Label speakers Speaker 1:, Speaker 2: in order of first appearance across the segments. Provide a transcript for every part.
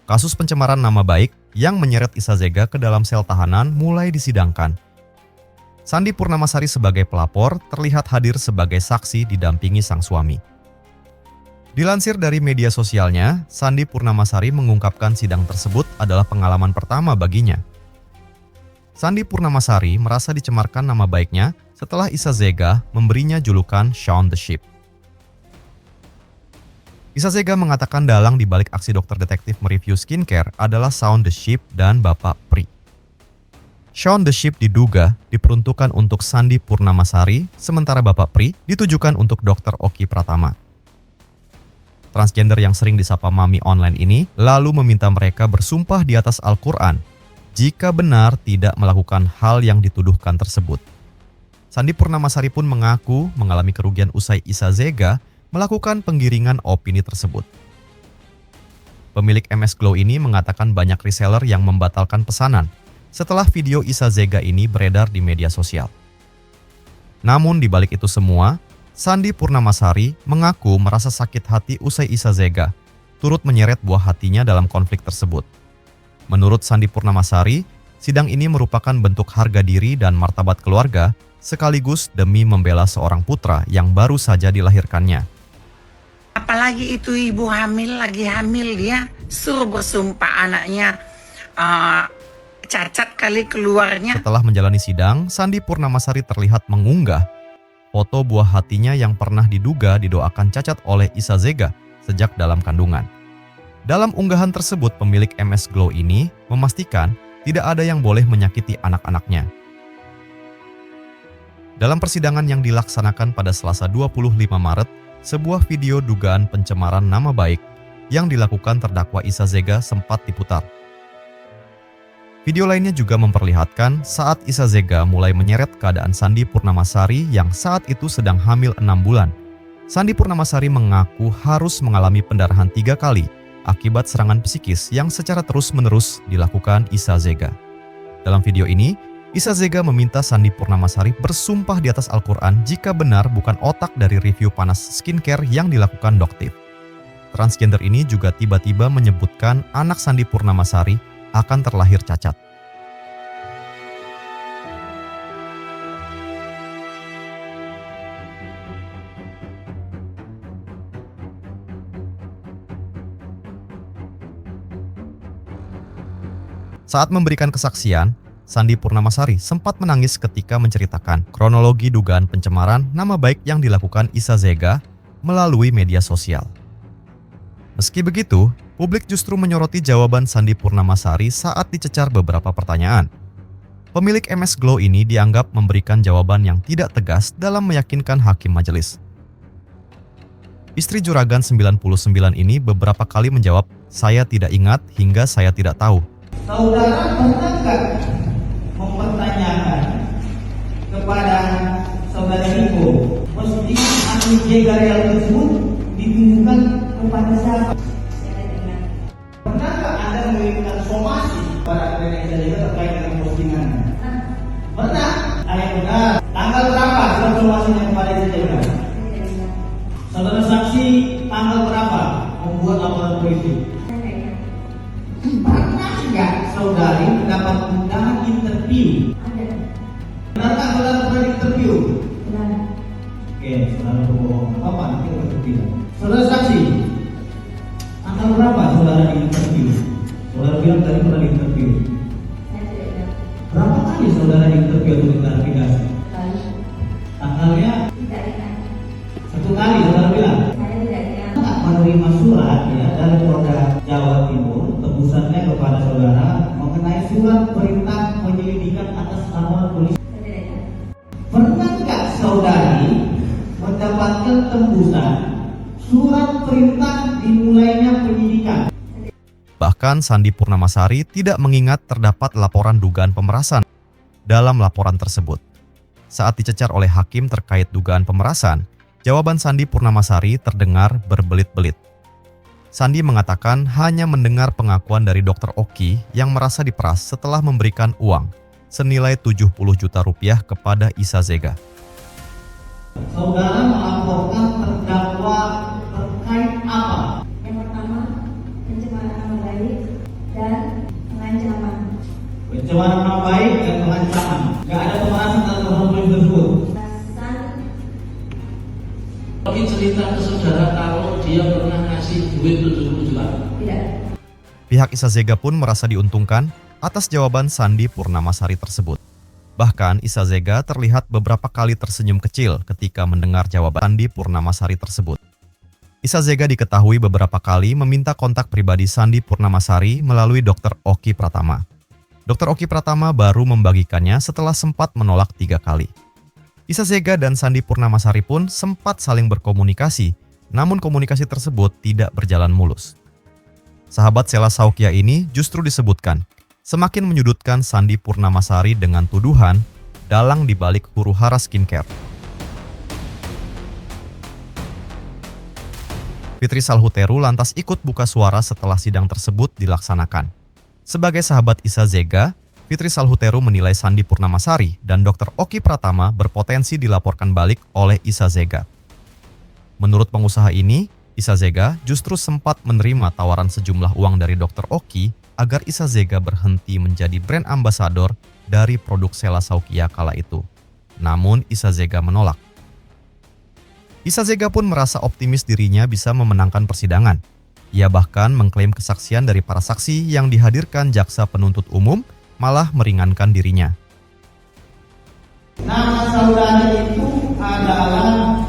Speaker 1: Kasus pencemaran nama baik yang menyeret Isa Zega ke dalam sel tahanan mulai disidangkan. Sandi Purnamasari sebagai pelapor terlihat hadir sebagai saksi didampingi sang suami. Dilansir dari media sosialnya, Sandi Purnamasari mengungkapkan sidang tersebut adalah pengalaman pertama baginya. Sandi Purnamasari merasa dicemarkan nama baiknya setelah Isa Zega memberinya julukan Shaun the Sheep. Isa Zega mengatakan dalang dibalik aksi dokter detektif mereview skincare adalah Shaun the Sheep dan Bapak Pri. Shaun the Sheep diduga diperuntukkan untuk Sandi Purnamasari, sementara Bapak Pri ditujukan untuk Dr. Oki Pratama. Transgender yang sering disapa mami online ini lalu meminta mereka bersumpah di atas Al-Quran jika benar tidak melakukan hal yang dituduhkan tersebut. Sandi Purnamasari pun mengaku mengalami kerugian usai Isa Zega melakukan penggiringan opini tersebut. Pemilik MS Glow ini mengatakan banyak reseller yang membatalkan pesanan setelah video Isa Zega ini beredar di media sosial. Namun di balik itu semua, Sandi Purnamasari mengaku merasa sakit hati usai Isa Zega turut menyeret buah hatinya dalam konflik tersebut. Menurut Sandi Purnamasari, sidang ini merupakan bentuk harga diri dan martabat keluarga sekaligus demi membela seorang putra yang baru saja dilahirkannya.
Speaker 2: Apalagi itu ibu hamil, lagi hamil dia suruh bersumpah anaknya cacat kali keluarnya.
Speaker 1: Setelah menjalani sidang, Sandi Purnamasari terlihat mengunggah foto buah hatinya yang pernah diduga didoakan cacat oleh Isa Zega sejak dalam kandungan. Dalam unggahan tersebut, pemilik MS Glow ini memastikan tidak ada yang boleh menyakiti anak-anaknya. Dalam persidangan yang dilaksanakan pada Selasa 25 Maret, sebuah video dugaan pencemaran nama baik yang dilakukan terdakwa Isa Zega sempat diputar. Video lainnya juga memperlihatkan saat Isa Zega mulai menyeret keadaan Sandi Purnamasari yang saat itu sedang hamil 6 bulan. Sandi Purnamasari mengaku harus mengalami pendarahan 3 kali akibat serangan psikis yang secara terus-menerus dilakukan Isa Zega. Dalam video ini, Isa Zega meminta Sandi Purnamasari bersumpah di atas Al-Quran jika benar bukan otak dari review panas skincare yang dilakukan Doktif. Transgender ini juga tiba-tiba menyebutkan anak Sandi Purnamasari akan terlahir cacat. Saat memberikan kesaksian, Sandi Purnamasari sempat menangis ketika menceritakan kronologi dugaan pencemaran nama baik yang dilakukan Isa Zega melalui media sosial. Meski begitu, publik justru menyoroti jawaban Sandi Purnamasari saat dicecar beberapa pertanyaan. Pemilik MS Glow ini dianggap memberikan jawaban yang tidak tegas dalam meyakinkan hakim majelis. Istri Juragan 99 ini beberapa kali menjawab, "Saya tidak ingat hingga saya tidak tahu."
Speaker 3: Saudara pernah nggak mempertanyakan kepada saudara Niko, mesti akun Jegarel tersebut ditujukan kepada siapa? Pernahkah Anda mengirimkan somasi kepada Nenek Jegarel terkait dengan postingannya? Pernah? Ayah benar. Tanggal berapa surat somasinya kepada Jegarel? Saudara saksi tanggal berapa membuat laporan polisi? Pernah nggak saudari mendapat undangan interview? Benarkah saudara pernah interview? Benar. Oke, saudara berbohong. Apa nanti interview? Saudara saksi, tanggal berapa saudara di interview? Saudara bilang tadi pernah di interview.
Speaker 4: Saya tidak ingat.
Speaker 3: Berapa kali saudara di interview untuk klarifikasi?
Speaker 4: Sekali.
Speaker 3: Tanggalnya
Speaker 4: Tidak ingat.
Speaker 3: 1 kali saudara bilang.
Speaker 4: Saya tidak ingat.
Speaker 3: Tak menerima surat ya dari Polda Jawa Timur tebusannya kepada saudara mengenai surat perintah penyelidikan atas laporan polisi.
Speaker 4: Saya tidak ingat.
Speaker 3: Pernah nggak saudari mendapatkan tembusan surat perintah dimulainya penyidikan?
Speaker 1: Bahkan Sandi Purnamasari tidak mengingat terdapat laporan dugaan pemerasan dalam laporan tersebut. Saat dicecar oleh hakim terkait dugaan pemerasan, jawaban Sandi Purnamasari terdengar berbelit-belit. Sandi mengatakan hanya mendengar pengakuan dari Dr. Oki yang merasa diperas setelah memberikan uang senilai 70 juta rupiah kepada Isa Zega.
Speaker 3: Saudara melaporkan terdakwa terkait apa?
Speaker 4: Yang pertama, pencemaran nama baik.
Speaker 3: pencemaran nama baik dan pengancaman. Nggak ada pemerasan atau pembunuhan tersebut.
Speaker 5: Tapi cerita ke saudara kalau dia pernah ngasih duit 70 juta.
Speaker 4: Tidak.
Speaker 1: Pihak Isa Zega pun merasa diuntungkan atas jawaban Sandi Purnamasari tersebut. Bahkan Isa Zega terlihat beberapa kali tersenyum kecil ketika mendengar jawaban Sandi Purnamasari tersebut. Isa Zega diketahui beberapa kali meminta kontak pribadi Sandi Purnamasari melalui Dr. Oki Pratama. Dr. Oki Pratama baru membagikannya setelah sempat menolak 3 kali. Isa Zega dan Sandi Purnamasari pun sempat saling berkomunikasi, namun komunikasi tersebut tidak berjalan mulus. Sahabat Sela Saukia ini justru disebutkan semakin menyudutkan Sandi Purnamasari dengan tuduhan dalang dibalik huru-hara skincare. Fitri Salhuteru lantas ikut buka suara setelah sidang tersebut dilaksanakan. Sebagai sahabat Isa Zega, Fitri Salhuteru menilai Sandi Purnamasari dan Dr. Oki Pratama berpotensi dilaporkan balik oleh Isa Zega. Menurut pengusaha ini, Isa Zega justru sempat menerima tawaran sejumlah uang dari Dr. Oki agar Isa Zega berhenti menjadi brand ambasador dari produk Sela Saukia kala itu. Namun Isa Zega menolak. Isa Zega pun merasa optimis dirinya bisa memenangkan persidangan. Ia bahkan mengklaim kesaksian dari para saksi yang dihadirkan jaksa penuntut umum malah meringankan dirinya.
Speaker 3: Nama saudara itu adalah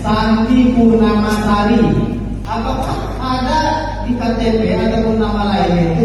Speaker 3: Sandi Purnamasari. Apakah ada di KTP ataupun nama lainnya